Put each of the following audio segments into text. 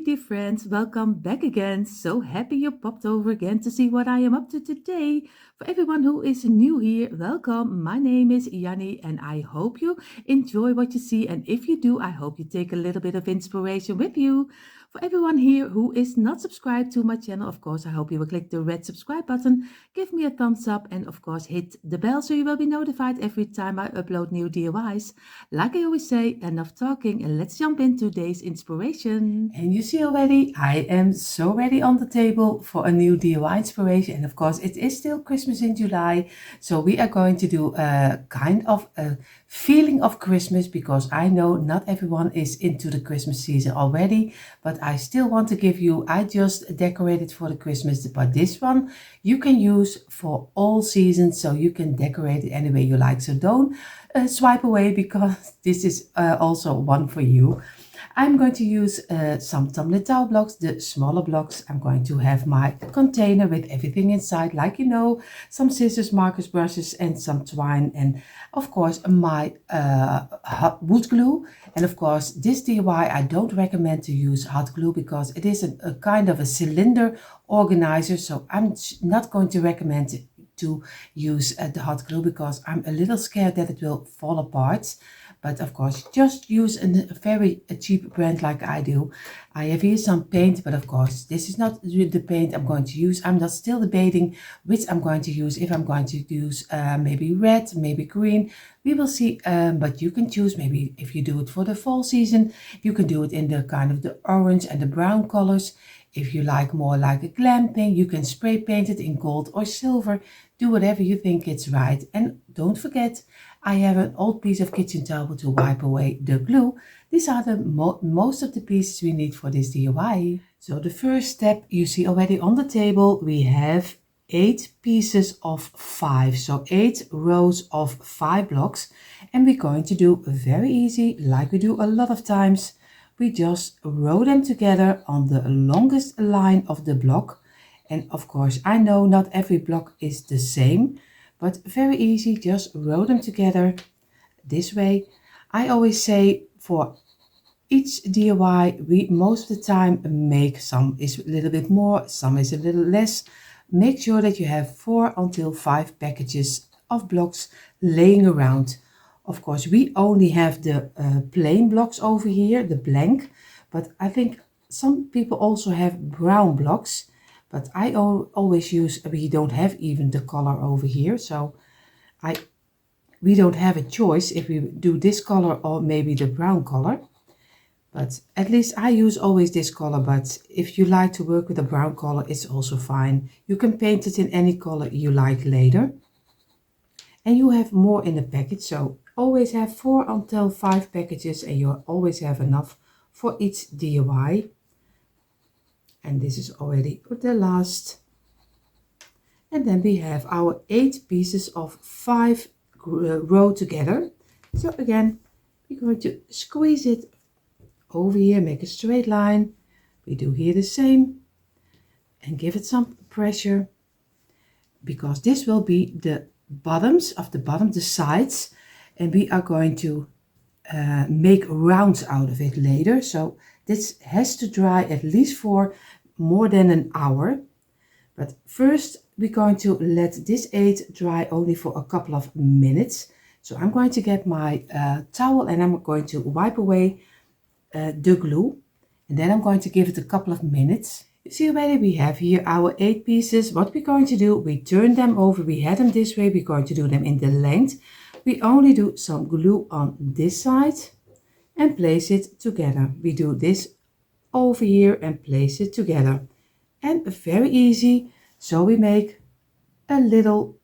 dear friends, welcome back again. So happy you popped over again to see what I am up to today. For everyone who is new here, welcome. My name is Janny and I hope you enjoy what you see. And if you do, I hope you take a little bit of inspiration with you. For everyone here who is not subscribed to my channel, of course, I hope you will click the red subscribe button, give me a thumbs up, and of course, hit the bell so you will be notified every time I upload new DIYs. Like I always say, enough talking and let's jump into today's inspiration. And you see already, I am so ready on the table for a new DIY inspiration. And of course, it is still Christmas in July. So we are going to do a kind of a feeling of Christmas because I know not everyone is into the Christmas season already, but I still want to give you, I just decorated for the Christmas, but this one you can use for all seasons, so you can decorate it any way you like. So don't swipe away because this is also one for you. I'm going to use some tumbling towel blocks, the smaller blocks. I'm going to have my container with everything inside, like you know, some scissors, markers, brushes, and some twine, and of course my wood glue. And of course, this DIY I don't recommend to use hot glue because it is a kind of a cylinder organizer. So I'm not going to recommend to use the hot glue because I'm a little scared that it will fall apart. But of course, just use a very cheap brand like I do. I have here some paint, but of course, this is not the paint I'm going to use. I'm not still debating which I'm going to use. If I'm going to use maybe red, maybe green, we will see. But you can choose maybe if you do it for the fall season, you can do it in the kind of the orange and the brown colors. If you like more like a glamping, you can spray paint it in gold or silver. Do whatever you think it's right. And don't forget, I have an old piece of kitchen towel to wipe away the glue. These are the most of the pieces we need for this DIY. So the first step you see already on the table, we have 8 pieces of 5. So 8 rows of 5 blocks. And we're going to do very easy, like we do a lot of times. We just row them together on the longest line of the block. And of course, I know not every block is the same, but very easy, just row them together this way. I always say for each DIY, we most of the time make some is a little bit more, some is a little less. Make sure that you have 4 until 5 packages of blocks laying around. Of course, we only have the plain blocks over here, the blank, but I think some people also have brown blocks, but I always use, we don't have even the color over here, so we don't have a choice if we do this color or maybe the brown color, but at least I use always this color. But if you like to work with a brown color, it's also fine. You can paint it in any color you like later. And you have more in the package, so always have 4 until 5 packages and you always have enough for each DIY. And this is already the last. And then we have our 8 pieces of 5 row together. So again, we're going to squeeze it over here, make a straight line. We do here the same and give it some pressure because this will be the bottoms of the sides, and we are going to make rounds out of it later. So this has to dry at least for more than an hour, but first we're going to let this 8 dry only for a couple of minutes. So I'm going to get my towel and I'm going to wipe away the glue, and then I'm going to give it a couple of minutes. You see already we have here our 8 pieces. What we're going to do, we turn them over. We had them this way. We're going to do them in the length. We only do some glue on this side and place it together. We do this over here and place it together. And very easy. So we make a little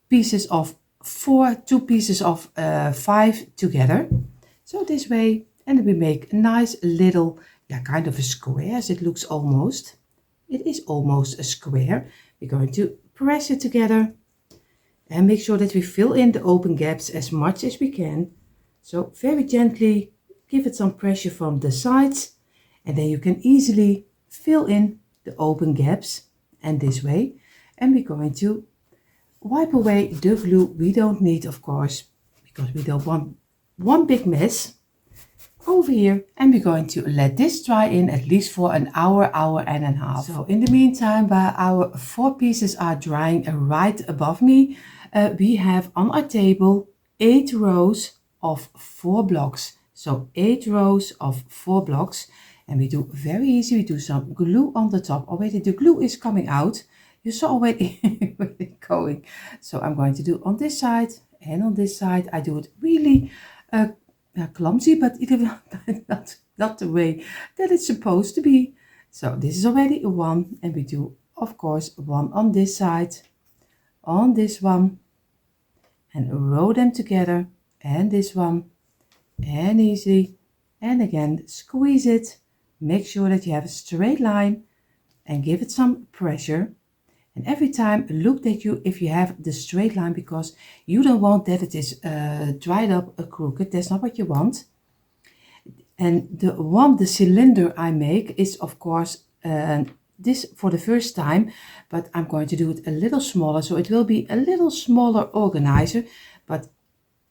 pieces of 2 pieces of 5 together. So this way, and we make a nice little, kind of a square, as it looks almost. It is almost a square. We're going to press it together and make sure that we fill in the open gaps as much as we can. So very gently give it some pressure from the sides, and then you can easily fill in the open gaps, and this way. And we're going to wipe away the glue we don't need, of course, because we don't want one big mess. over here, and we're going to let this dry in at least for an hour, hour and a half. So in the meantime, while our 4 pieces are drying right above me, we have on our table 8 rows of 4 blocks. So 8 rows of 4 blocks, and we do very easy. We do some glue on the top. Already the glue is coming out. You saw already going. So I'm going to do on this side and on this side. I do it really clumsy, but it is not the way that it's supposed to be. So this is already one, and we do of course one on this side, on this one, and row them together, and this one, and easy, and again squeeze it. Make sure that you have a straight line and give it some pressure. And every time look that if you have the straight line, because you don't want that it is dried up crooked. That's not what you want. And the cylinder I make is of course this for the first time, but I'm going to do it a little smaller, so it will be a little smaller organizer. But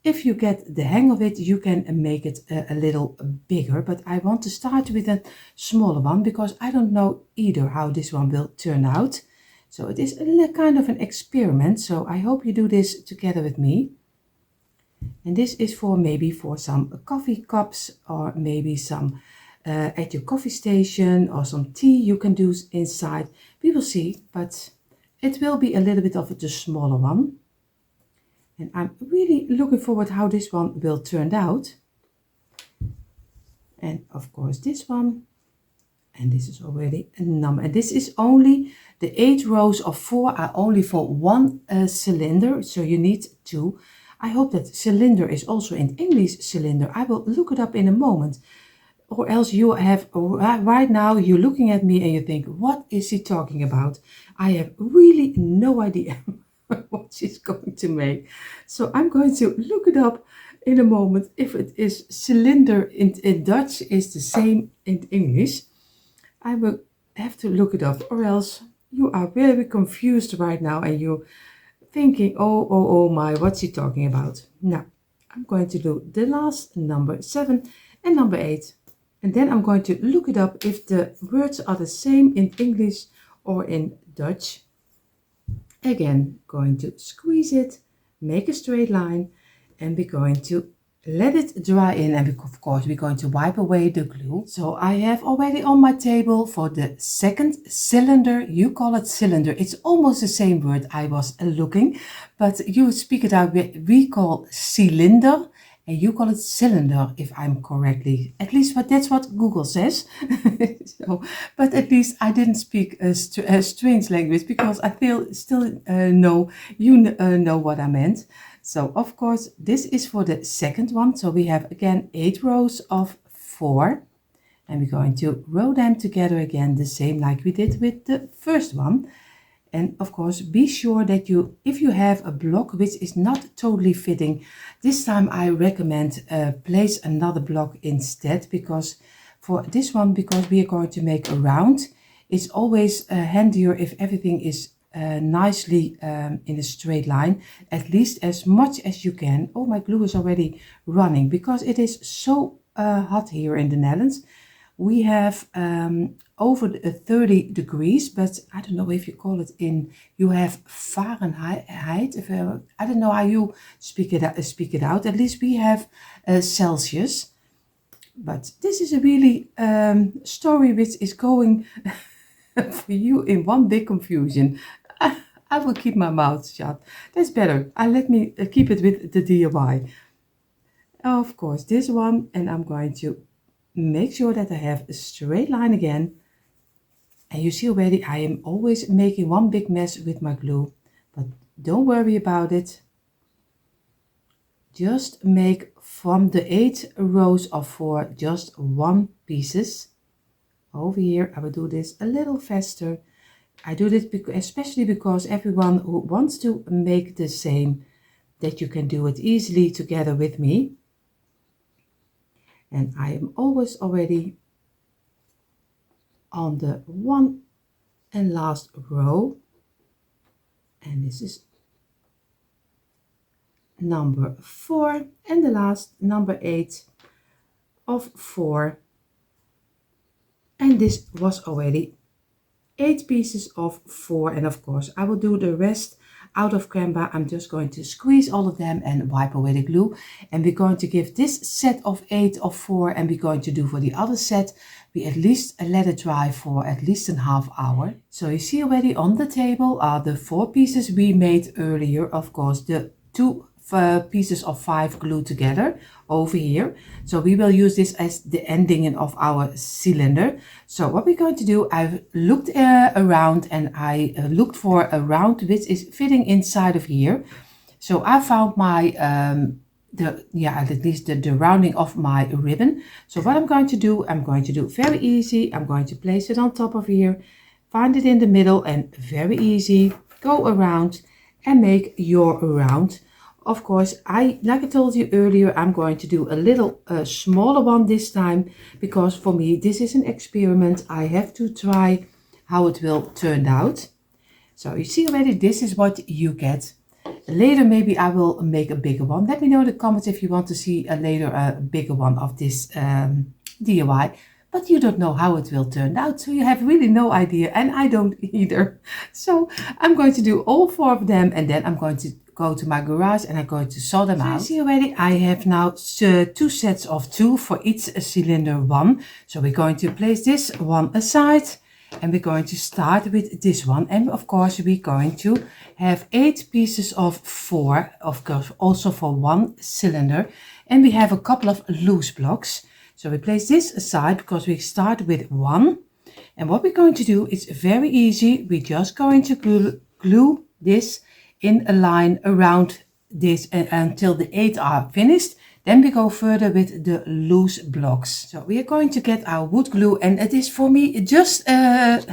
if you get the hang of it, you can make it a little bigger. But I want to start with a smaller one because I don't know either how this one will turn out. So it is a kind of an experiment. So I hope you do this together with me. And this is for maybe for some coffee cups, or maybe some at your coffee station, or some tea you can do inside. We will see, but it will be a little bit of the smaller one. And I'm really looking forward how this one will turn out. And of course this one. And this is already a number. And this is only the 8 rows of 4 are only for one cylinder. So you need 2. I hope that cylinder is also in English cylinder. I will look it up in a moment. Or else you have, right now you're looking at me and you think, what is he talking about? I have really no idea what she's going to make. So I'm going to look it up in a moment. If it is cylinder in Dutch is the same in English. I will have to look it up, or else you are very confused right now and you're thinking, oh my, what's he talking about? Now, I'm going to do the last number 7 and number 8. And then I'm going to look it up if the words are the same in English or in Dutch. Again, going to squeeze it, make a straight line, and we're going to let it dry in, and of course we're going to wipe away the glue. So I have already on my table for the second cylinder. You call it cylinder. It's almost the same word I was looking, but you speak it out. We call cylinder and you call it cylinder, if I'm correctly. At least that's what Google says. So, but at least I didn't speak a strange language, because I still know you know what I meant. So of course this is for the second one. So we have again 8 rows of 4, and we're going to row them together again the same like we did with the first one. And of course be sure that if you have a block which is not totally fitting, this time I recommend place another block instead, because for this one, because we are going to make a round, it's always handier if everything is nicely in a straight line, at least as much as you can. Oh, my glue is already running because it is so hot here in the Netherlands. We have over 30 degrees, but I don't know if you call it you have Fahrenheit. I don't know how you speak it out. At least we have Celsius. But this is a really story which is going for you in one big confusion. I will keep my mouth shut. That's better. Let me keep it with the DIY. Of course, this one, and I'm going to make sure that I have a straight line again. And you see already, I am always making one big mess with my glue, but don't worry about it. Just make from the 8 rows of 4 just 1 pieces. Over here, I will do this a little faster. I do this especially because everyone who wants to make the same, that you can do it easily together with me. And I am always already on the 1 and last row. And this is number 4, and the last number 8 of 4, and this was already 8 pieces of 4, and of course I will do the rest out of Canva. I'm just going to squeeze all of them and wipe away the glue, and we're going to give this set of 8 of 4, and we're going to do for the other set, we at least let it dry for at least a half hour. So you see already on the table are the 4 pieces we made earlier, of course the 2 pieces of 5 glued together over here. So we will use this as the ending of our cylinder. So what we're going to do, I've looked around, and I looked for a round which is fitting inside of here. So I found my at least the rounding of my ribbon. So what I'm going to do very easy. I'm going to place it on top of here, find it in the middle, and very easy, go around and make your round. Of course, like I told you earlier, I'm going to do a little smaller one this time, because for me this is an experiment. I have to try how it will turn out. So you see already, this is what you get. Later maybe I will make a bigger one. Let me know in the comments if you want to see a later bigger one of this DIY. But you don't know how it will turn out, so you have really no idea, and I don't either. So I'm going to do all 4 of them, and then I'm going to go to my garage and I'm going to saw them out. You see already, I have now 2 sets of 2 for each cylinder 1. So we're going to place this one aside, and we're going to start with this one. And of course we're going to have 8 pieces of 4, of course also for 1 cylinder, and we have a couple of loose blocks. So we place this aside because we start with 1, and what we're going to do is very easy. We're just going to glue this in a line around this until the 8 are finished. Then we go further with the loose blocks. So we are going to get our wood glue, and it is for me just as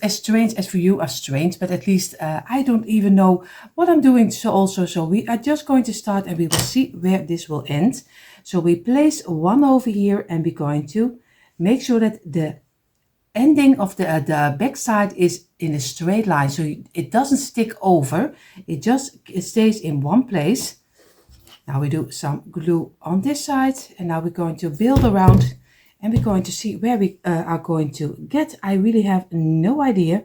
strange as for you are strange, but at least I don't even know what I'm doing. So we are just going to start, and we will see where this will end. So we place 1 over here, and we're going to make sure that the ending of the back side is in a straight line, so it doesn't stick over, it stays in one place. Now we do some glue on this side, and now we're going to build around, and we're going to see where we are going to get. I really have no idea,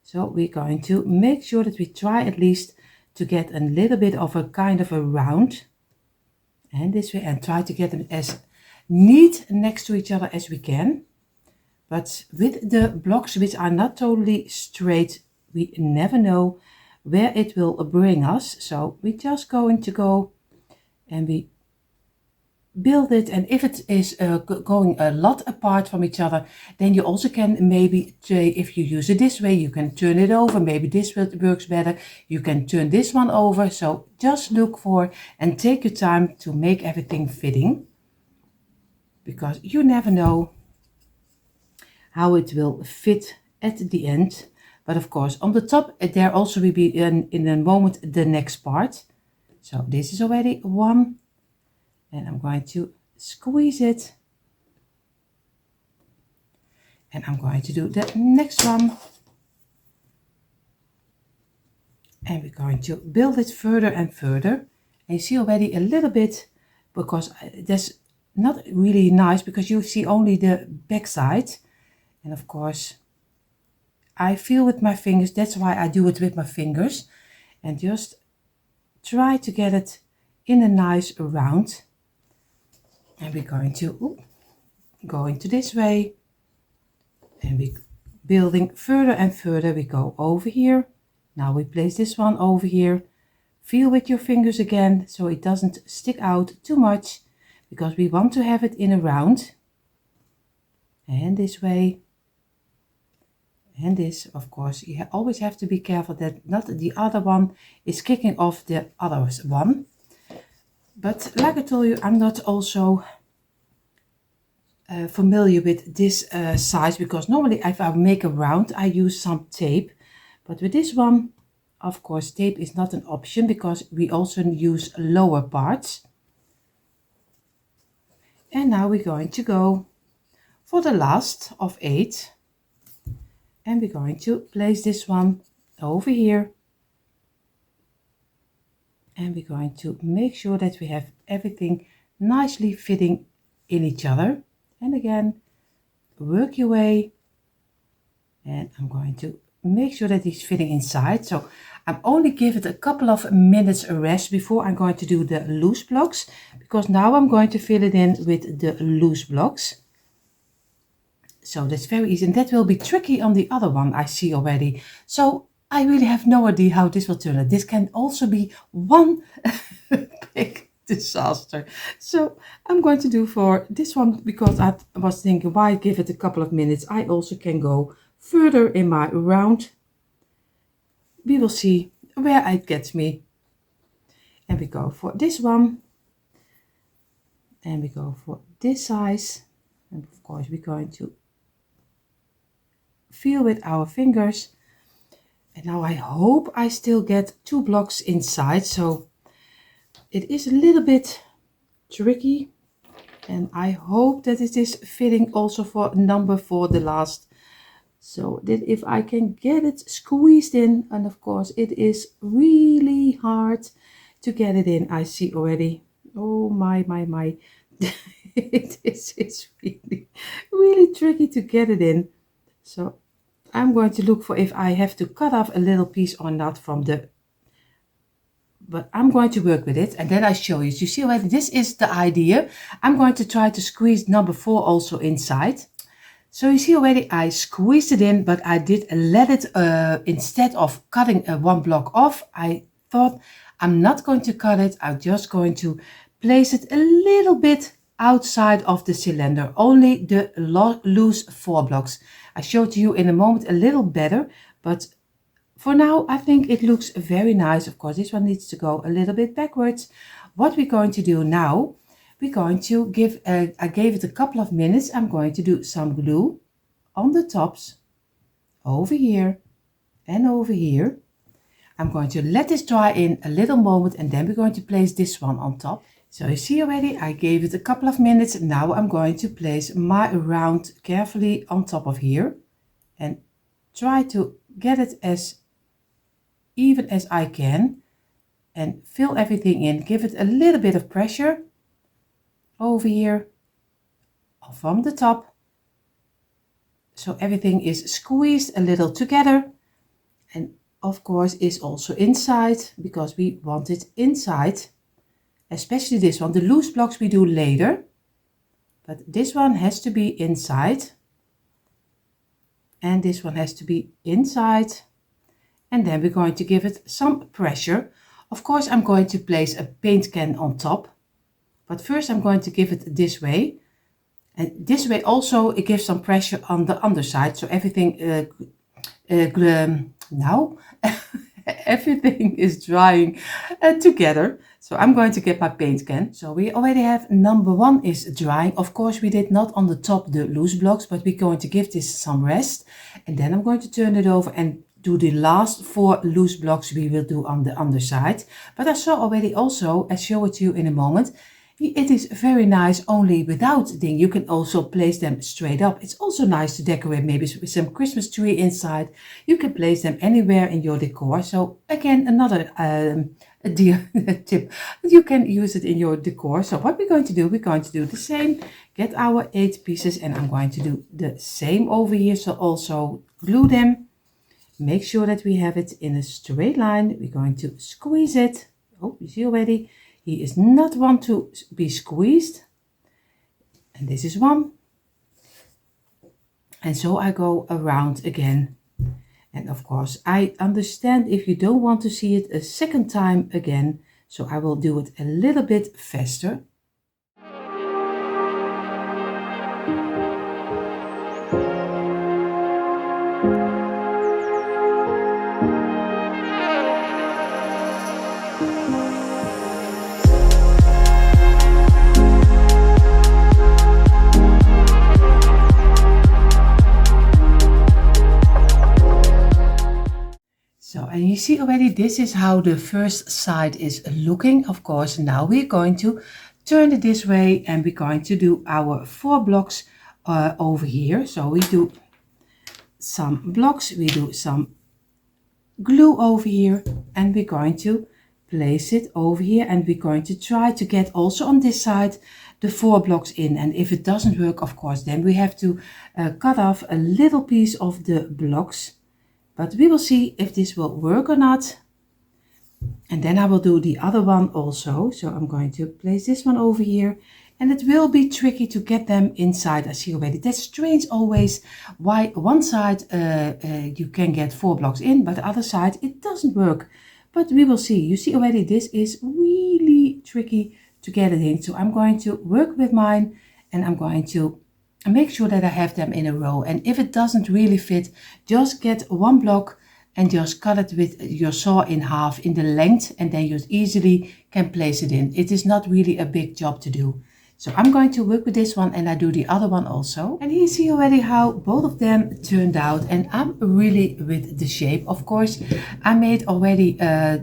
so we're going to make sure that we try at least to get a little bit of a kind of a round, and this way, and try to get them as neat next to each other as we can. But with the blocks which are not totally straight, we never know where it will bring us. So we're just going to go and we build it. And if it is going a lot apart from each other, then you also can maybe, if you use it this way, you can turn it over. Maybe this works better. You can turn this one over. So just look for and take your time to make everything fitting, because you never know how it will fit at the end. But of course on the top there also will be in a moment the next part. So this is already 1, and I'm going to squeeze it, and I'm going to do the next one, and we're going to build it further and further. And you see already a little bit, because that's not really nice, because you see only the back side. And of course, I feel with my fingers, that's why I do it with my fingers, and just try to get it in a nice round. And we're going to go into this way, and we building further and further. We go over here. Now we place this one over here. Feel with your fingers again, so it doesn't stick out too much, because we want to have it in a round. And this way. And this, of course, you always have to be careful that not the other one is kicking off the other one. But like I told you, I'm not also familiar with this size, because normally if I make a round, I use some tape. But with this one, of course, tape is not an option, because we also use lower parts. And now we're going to go for the last of 8. And we're going to place this one over here, and we're going to make sure that we have everything nicely fitting in each other. And again, work your way, and I'm going to make sure that it's fitting inside. So I'm only give it a couple of minutes rest before I'm going to do the loose blocks, because now I'm going to fill it in with the loose blocks. So that's very easy, and that will be tricky on the other one, I see already. So I really have no idea how this will turn out. This can also be one big disaster. So I'm going to do for this one, because I was thinking, why give it a couple of minutes? I also can go further in my round. We will see where it gets me. And we go for this one. And we go for this size. And of course we're going to feel with our fingers. And now I hope I still get 2 blocks inside. So it is a little bit tricky. And I hope that it is fitting also for number 4, the last. So that if I can get it squeezed in, and of course it is really hard to get it in, I see already. Oh my. It's really tricky to get it in. So I'm going to look for if I have to cut off a little piece or not from the, but I'm going to work with it, and then I show you. So you see already, this is the idea. I'm going to try to squeeze number 4 also inside. So you see already I squeezed it in, but I did let it, instead of cutting 1 block off, I thought I'm not going to cut it. I'm just going to place it a little bit outside of the cylinder, only the loose 4 blocks. I showed you in a moment a little better, but for now I think it looks very nice. Of course this one needs to go a little bit backwards. What we're going to do now, we're going to give, I gave it a couple of minutes. I'm going to do some glue on the tops, over here and over here. I'm going to let this dry in a little moment, and then we're going to place this one on top. So you see already, I gave it a couple of minutes. Now I'm going to place my round carefully on top of here and try to get it as even as I can and fill everything in. Give it a little bit of pressure over here from the top, so everything is squeezed a little together, and of course is also inside, because we want it inside, especially this one. The loose blocks we do later, but this one has to be inside, and this one has to be inside, and then we're going to give it some pressure. Of course I'm going to place a paint can on top, but first I'm going to give it this way, and this way also it gives some pressure on the underside, so everything now everything is drying together. So I'm going to get my paint can. So we already have number 1 is drying. Of course we did not on the top the loose blocks, but we're going to give this some rest, and then I'm going to turn it over and do the last 4 loose blocks we will do on the underside. But I saw already also, I'll show it to you in a moment, it is very nice only without thing. You can also place them straight up. It's also nice to decorate maybe with some Christmas tree inside. You can place them anywhere in your decor. So again, another tip. You can use it in your decor. So what we're going to do the same. Get our 8 pieces, and I'm going to do the same over here. So also glue them. Make sure that we have it in a straight line. We're going to squeeze it. Oh, you see already, he is not want to be squeezed. And this is one. And so I go around again. And of course, I understand if you don't want to see it a second time again. So I will do it a little bit faster. And you see already, this is how the first side is looking. Of course, now we're going to turn it this way, and we're going to do our 4 blocks over here. So we do some blocks, we do some glue over here, and we're going to place it over here, and we're going to try to get also on this side the 4 blocks in. And if it doesn't work, of course, then we have to cut off a little piece of the blocks, but we will see if this will work or not. And then I will do the other one also. So I'm going to place this one over here, and it will be tricky to get them inside. I see already. That's strange always why one side you can get 4 blocks in, but the other side it doesn't work. But we will see. You see already this is really tricky to get it in. So I'm going to work with mine, and I'm going to make sure that I have them in a row. And if it doesn't really fit, just get 1 block and just cut it with your saw in half in the length, and then you easily can place it in. It is not really a big job to do. So I'm going to work with this one, and I do the other one also. And you see already how both of them turned out, and I'm really with the shape. Of course, I made already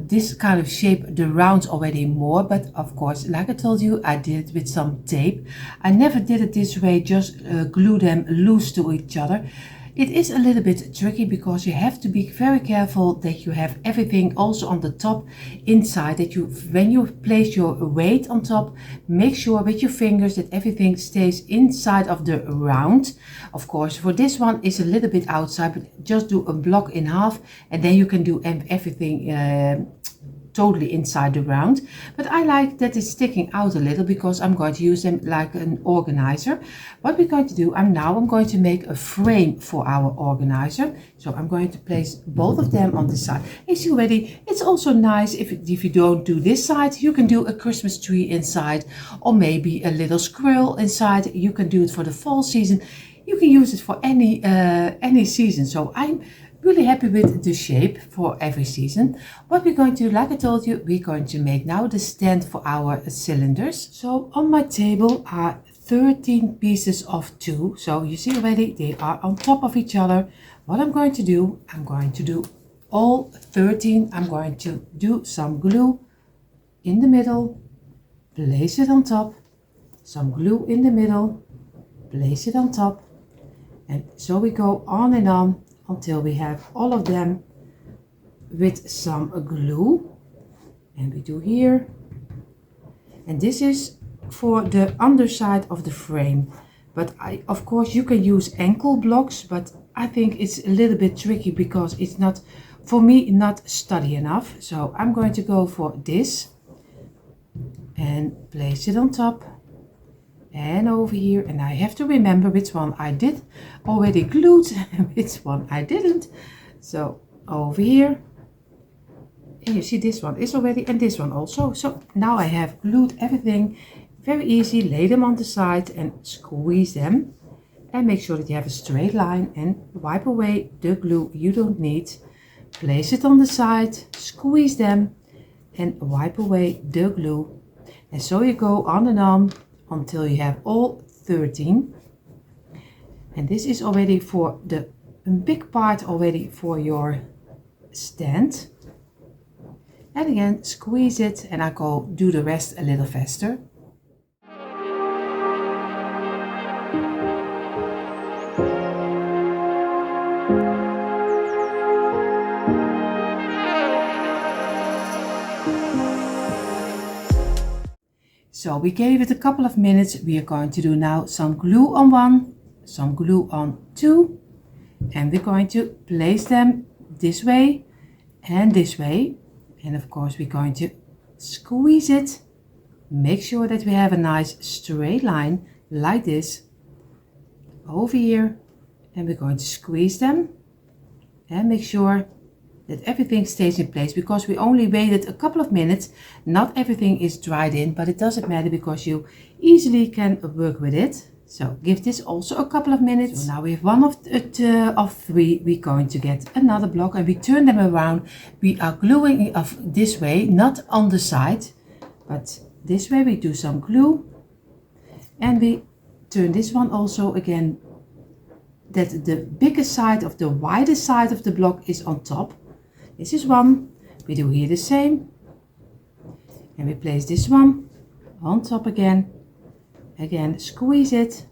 this kind of shape, the rounds already more, but of course, like I told you, I did it with some tape. I never did it this way, just glue them loose to each other. It is a little bit tricky because you have to be very careful that you have everything also on the top inside, that you, when you place your weight on top, make sure with your fingers that everything stays inside of the round. Of course, for this one is a little bit outside, but just do a block in half, and then you can do everything totally inside the round. But I like that it's sticking out a little because I'm going to use them like an organizer. What we're going to do, I'm going to make a frame for our organizer. So I'm going to place both of them on the side. You see already, it's also nice if you don't do this side, you can do a Christmas tree inside, or maybe a little squirrel inside. You can do it for the fall season. You can use it for any season. So I'm really happy with the shape for every season. What we're going to do, like I told you, we're going to make now the stand for our cylinders. So on my table are 13 pieces of 2. So you see already they are on top of each other. What I'm going to do, I'm going to do all 13. I'm going to do some glue in the middle, place it on top, some glue in the middle, place it on top, and so we go on and on until we have all of them with some glue. And we do here, and this is for the underside of the frame. But of course you can use ankle blocks, but I think it's a little bit tricky because it's not, for me, not sturdy enough. So I'm going to go for this and place it on top and over here, and I have to remember which one I did already glued and which one I didn't. So over here, and you see this one is already, and this one also. So now I have glued everything. Very easy. Lay them on the side and squeeze them, and make sure that you have a straight line, and wipe away the glue you don't need. Place it on the side, squeeze them, and wipe away the glue. And so you go on and on until you have all 13. And this is already for the big part already for your stand. And again, squeeze it, and I go do the rest a little faster. So we gave it a couple of minutes. We are going to do now some glue on 1, some glue on 2, and we're going to place them this way and this way. And of course we're going to squeeze it. Make sure that we have a nice straight line like this over here, and we're going to squeeze them and make sure that everything stays in place, because we only waited a couple of minutes. Not everything is dried in, but it doesn't matter because you easily can work with it. So give this also a couple of minutes. So now we have one of 3. We're going to get another block, and we turn them around. We are gluing this way, not on the side, but this way. We do some glue, and we turn this one also again, that the biggest side of the widest side of the block is on top. This is one. We do here the same, and we place this one on top again. Again, squeeze it,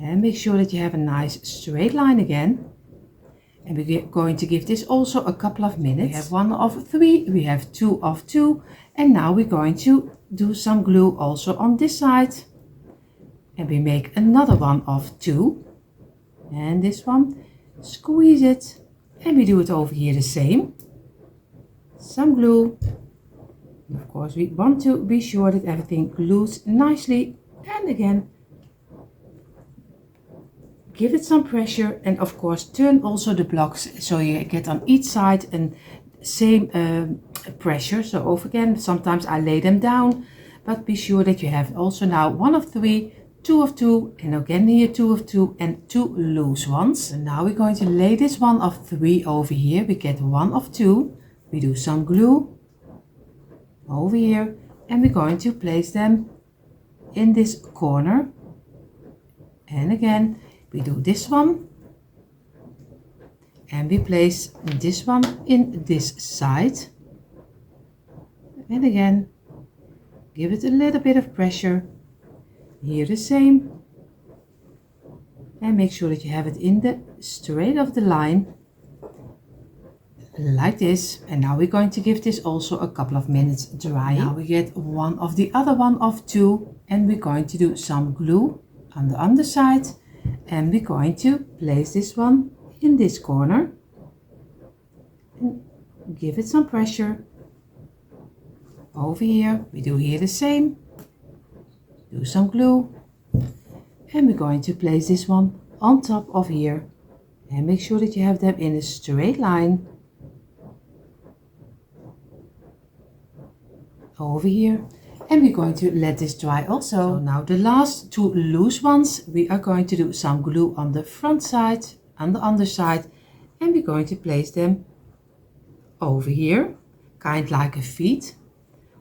and make sure that you have a nice straight line again. And we're going to give this also a couple of minutes. We have 1 of 3, we have 2 of 2, and now we're going to do some glue also on this side. And we make another 1 of 2, and this one, squeeze it, and we do it over here the same. Some glue. And of course we want to be sure that everything glues nicely, and again give it some pressure, and of course turn also the blocks so you get on each side and same pressure. So over again, sometimes I lay them down, but be sure that you have also now 1 of 3, 2 of 2, and again here 2 of 2 and 2 loose ones. And now we're going to lay this 1 of 3 over here. We get 1 of 2, we do some glue over here, and we're going to place them in this corner. And again we do this one, and we place this one in this side, and again give it a little bit of pressure. Here the same, and make sure that you have it in the straight of the line like this. And now we're going to give this also a couple of minutes dry. Now we get 1 of the other 1 of 2, and we're going to do some glue on the underside, and we're going to place this one in this corner and give it some pressure. Over here we do here the same, do some glue, and we're going to place this one on top of here, and make sure that you have them in a straight line over here. And we're going to let this dry also. So now the last 2 loose ones, we are going to do some glue on the front side, on the underside, and we're going to place them over here, kind like a feet.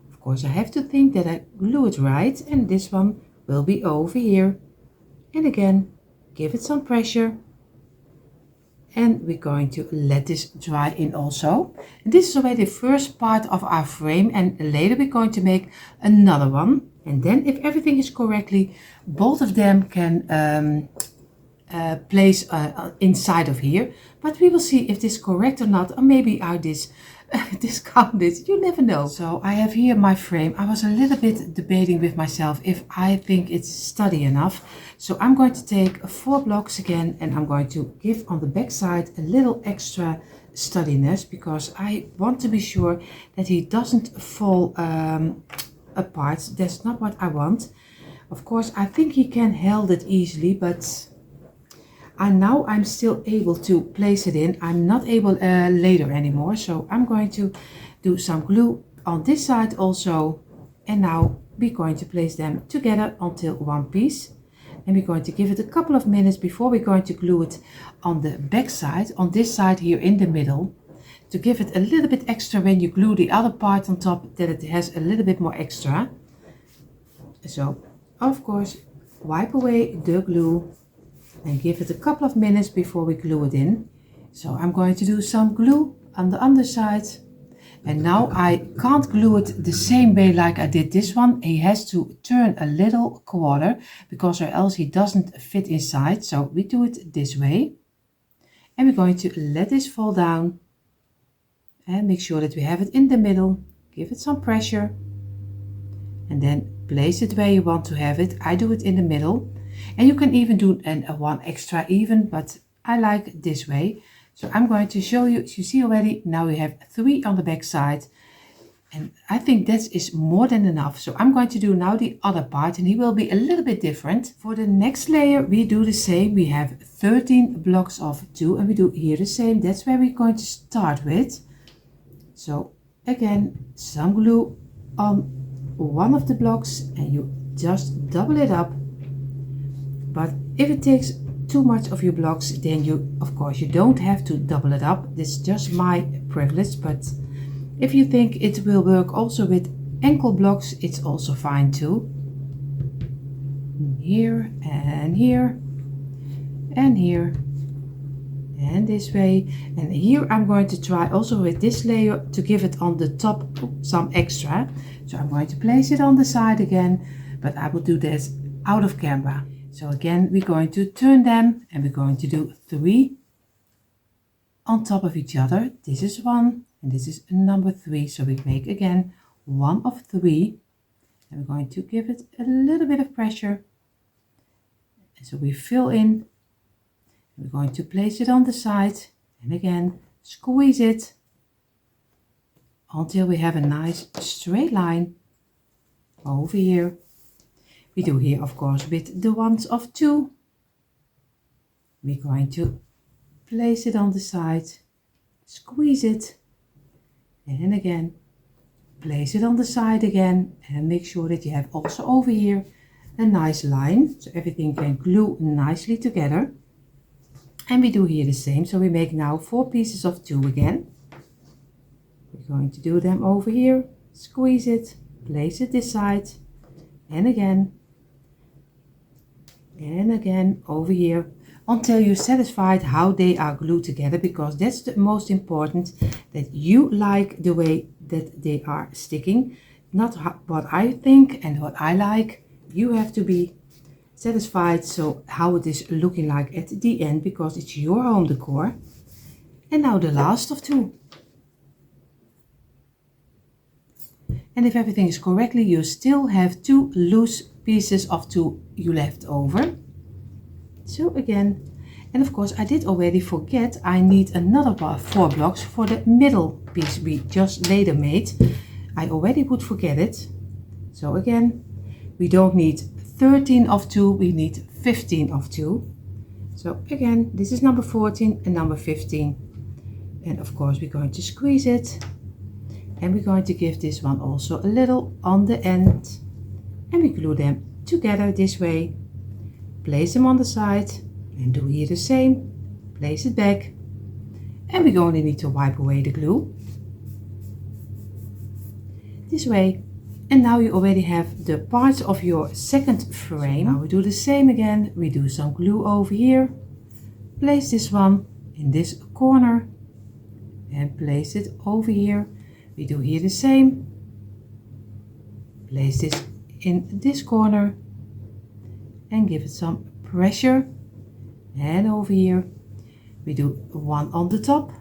Of course I have to think that I glue it right, and this one will be over here. And again give it some pressure, and we're going to let this dry in also. And this is already the first part of our frame, and later we're going to make another one, and then if everything is correctly, both of them can place inside of here. But we will see if this is correct or not, or maybe I discount it, you never know. So I have here my frame. I was a little bit debating with myself if I think it's sturdy enough. So I'm going to take 4 blocks again, and I'm going to give on the back side a little extra sturdiness, because I want to be sure that he doesn't fall apart. That's not what I want. Of course I think he can hold it easily, but now I'm still able to place it in. I'm not able later anymore. So I'm going to do some glue on this side also, and now we're going to place them together until one piece. And we're going to give it a couple of minutes before we're going to glue it on the back side, on this side here in the middle, to give it a little bit extra when you glue the other part on top, that it has a little bit more extra. So of course wipe away the glue and give it a couple of minutes before we glue it in. So I'm going to do some glue on the underside, and now I can't glue it the same way like I did this one. He has to turn a little quarter, because or else he doesn't fit inside. So we do it this way, and we're going to let this fall down, and make sure that we have it in the middle. Give it some pressure, and then place it where you want to have it. I do it in the middle, and you can even do one extra even, but I like this way. So I'm going to show you. As you see already, now we have 3 on the back side, and I think that is more than enough. So I'm going to do now the other part, and he will be a little bit different. For the next layer we do the same. We have 13 blocks of 2, and we do here the same. That's where we're going to start with. So again, some glue on one of the blocks, and you just double it up. But if it takes too much of your blocks, then of course you don't have to double it up. This is just my privilege, but if you think it will work also with ankle blocks, it's also fine too. Here and here and here and this way. And here I'm going to try also with this layer to give it on the top some extra. So I'm going to place it on the side again, but I will do this out of camera. So again, we're going to turn them, and we're going to do 3 on top of each other. This is 1 and this is number 3. So we make again 1 of 3 and we're going to give it a little bit of pressure. And so we fill in. We're going to place it on the side and again squeeze it until we have a nice straight line over here. We do here of course with the ones of 2. We're going to place it on the side, squeeze it, and again place it on the side again, and make sure that you have also over here a nice line so everything can glue nicely together. And we do here the same, so we make now 4 pieces of 2 again. We're going to do them over here, squeeze it, place it this side, and again over here, until you're satisfied how they are glued together, because that's the most important, that you like the way that they are sticking, not what I think and what I like. You have to be satisfied so how it is looking like at the end, because it's your home decor. And now the last of 2. And if everything is correctly, you still have 2 loose pieces of 2 you left over. So again, and of course I did already forget, I need another 4 blocks for the middle piece we just later made. I already would forget it. So again, we don't need 13 of 2, we need 15 of 2. So again, this is number 14 and number 15. And of course we're going to squeeze it. And we're going to give this one also a little on the end. And we glue them together this way. Place them on the side and do here the same. Place it back. And we only need to wipe away the glue. This way. And now you already have the parts of your second frame. So now we do the same again. We do some glue over here. Place this one in this corner. And place it over here. We do here the same. Place this in this corner. And give it some pressure. And over here we do 1 on the top.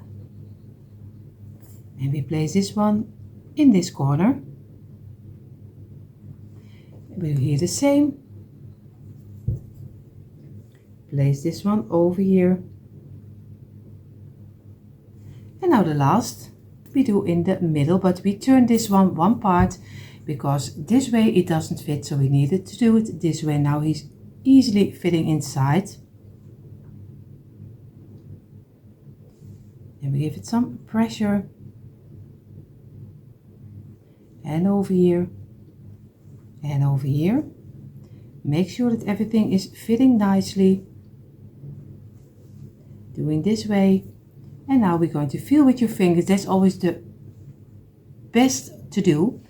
And we place this one in this corner. We do here the same. Place this one over here. And now the last we do in the middle, but we turn this one part, because this way it doesn't fit, so we needed to do it this way. Now he's easily fitting inside. And we give it some pressure. And over here. And over here. Make sure that everything is fitting nicely. Doing this way. And now we're going to feel with your fingers. That's always the best to do.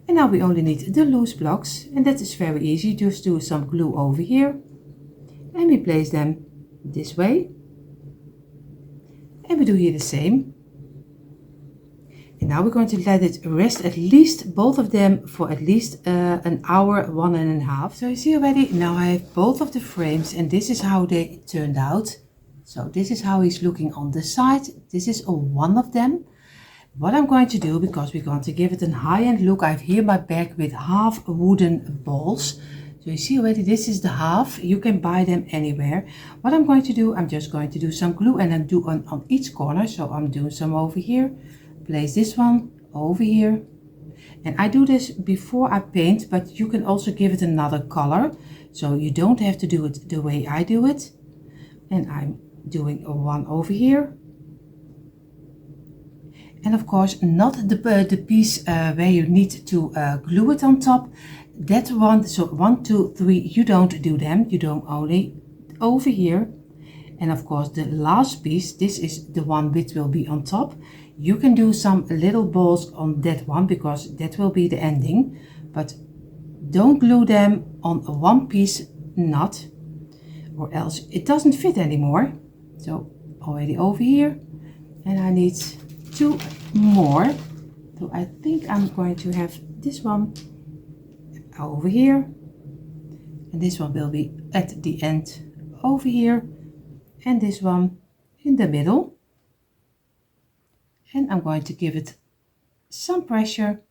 And now we only need the loose blocks. And that is very easy. Just do some glue over here. And we place them this way. And we do here the same. And now we're going to let it rest, at least both of them, for at least an hour, 1.5. So you see already, now I have both of the frames, and this is how they turned out. So this is how he's looking on the side. This is one of them. What I'm going to do, because we're going to give it a high-end look, I have here my bag with half wooden balls. So you see already, this is the half. You can buy them anywhere. What I'm going to do, I'm just going to do some glue, and then do on each corner. So I'm doing some over here. Place this one over here. And I do this before I paint, but you can also give it another color. So you don't have to do it the way I do it. And I'm doing one over here. And of course, not the piece where you need to glue it on top. That one, so 1, 2, 3, you don't do them. You don't, only over here. And of course, the last piece, this is the one which will be on top. You can do some little balls on that one, because that will be the ending. But don't glue them on one piece knot, or else it doesn't fit anymore. So already over here. And I need 2 more. So I think I'm going to have this one over here. And this one will be at the end over here. And this one in the middle. and I'm going to give it some pressure,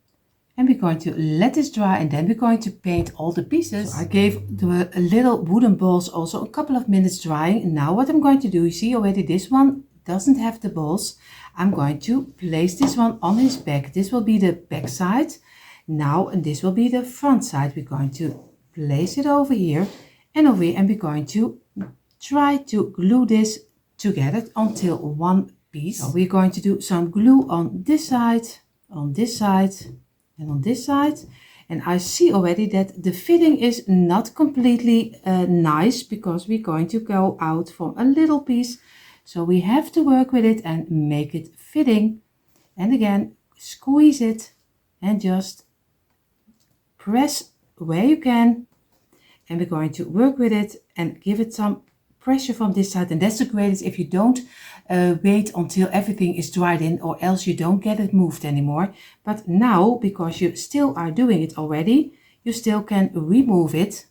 and we're going to let this dry, and then we're going to paint all the pieces. So I gave the little wooden balls also a couple of minutes drying. And now what I'm going to do, you see already this one doesn't have the balls. I'm going to place this one on his back. This will be the back side now, and this will be the front side. We're going to place it over here and over here, and we're going to try to glue this together until one piece. So we're going to do some glue on this side, on this side, and on this side. And I see already that the fitting is not completely nice, because we're going to go out from a little piece. So we have to work with it and make it fitting. And again, squeeze it and just press where you can. And we're going to work with it and give it some pressure from this side. And that's the greatest if you don't wait until everything is dried in, or else you don't get it moved anymore. But now, because you still are doing it already, you still can remove it.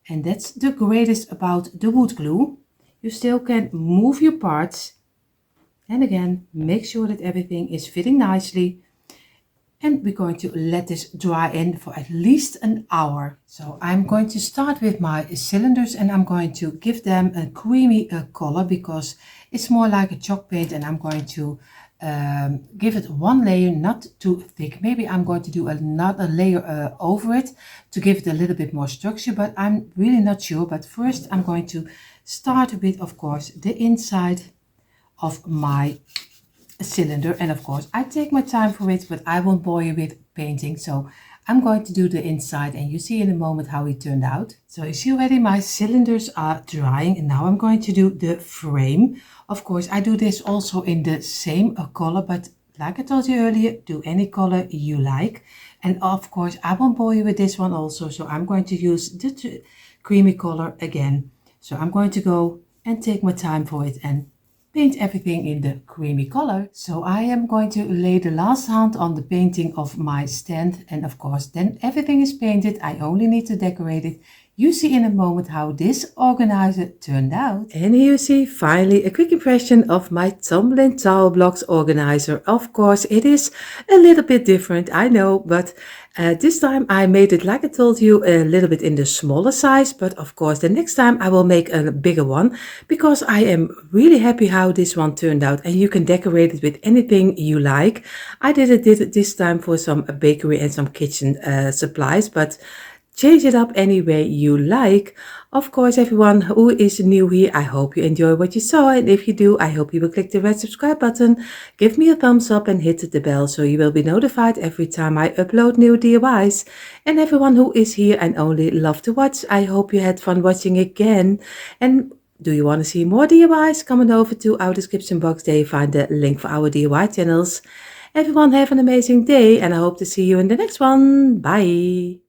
And that's the greatest about the wood glue. You still can move your parts. And again, make sure that everything is fitting nicely. And we're going to let this dry in for at least an hour. So I'm going to start with my cylinders, and I'm going to give them a creamy color, because it's more like a chalk paint, and I'm going to give it one layer, not too thick. Maybe I'm going to do another layer over it to give it a little bit more structure, but I'm really not sure. But first I'm going to start with, of course, the inside of my cylinder. And of course I take my time for it, but I won't bore you with painting. So I'm going to do the inside, and you see in a moment how it turned out. So you see already my cylinders are drying, and now I'm going to do the frame. Of course I do this also in the same color, but like I told you earlier, do any color you like. And of course I won't bore you with this one also, so I'm going to use the creamy color again. So I'm going to go and take my time for it and paint everything in the creamy color. So I am going to lay the last hand on the painting of my stand, and of course then everything is painted. I only need to decorate it. You see in a moment how this organizer turned out. And here you see finally a quick impression of my tumbling tower blocks organizer. Of course it is a little bit different, I know, but this time I made it, like I told you, a little bit in the smaller size. But of course the next time I will make a bigger one, because I am really happy how this one turned out, and you can decorate it with anything you like. I did it this time for some bakery and some kitchen supplies, but change it up any way you like. Of course, everyone who is new here, I hope you enjoy what you saw, and if you do, I hope you will click the red subscribe button, give me a thumbs up and hit the bell so you will be notified every time I upload new DIYs. And everyone who is here and only love to watch, I hope you had fun watching again. And do you want to see more DIYs? Come on over to our description box, there you find the link for our DIY channels. Everyone have an amazing day, and I hope to see you in the next one. Bye!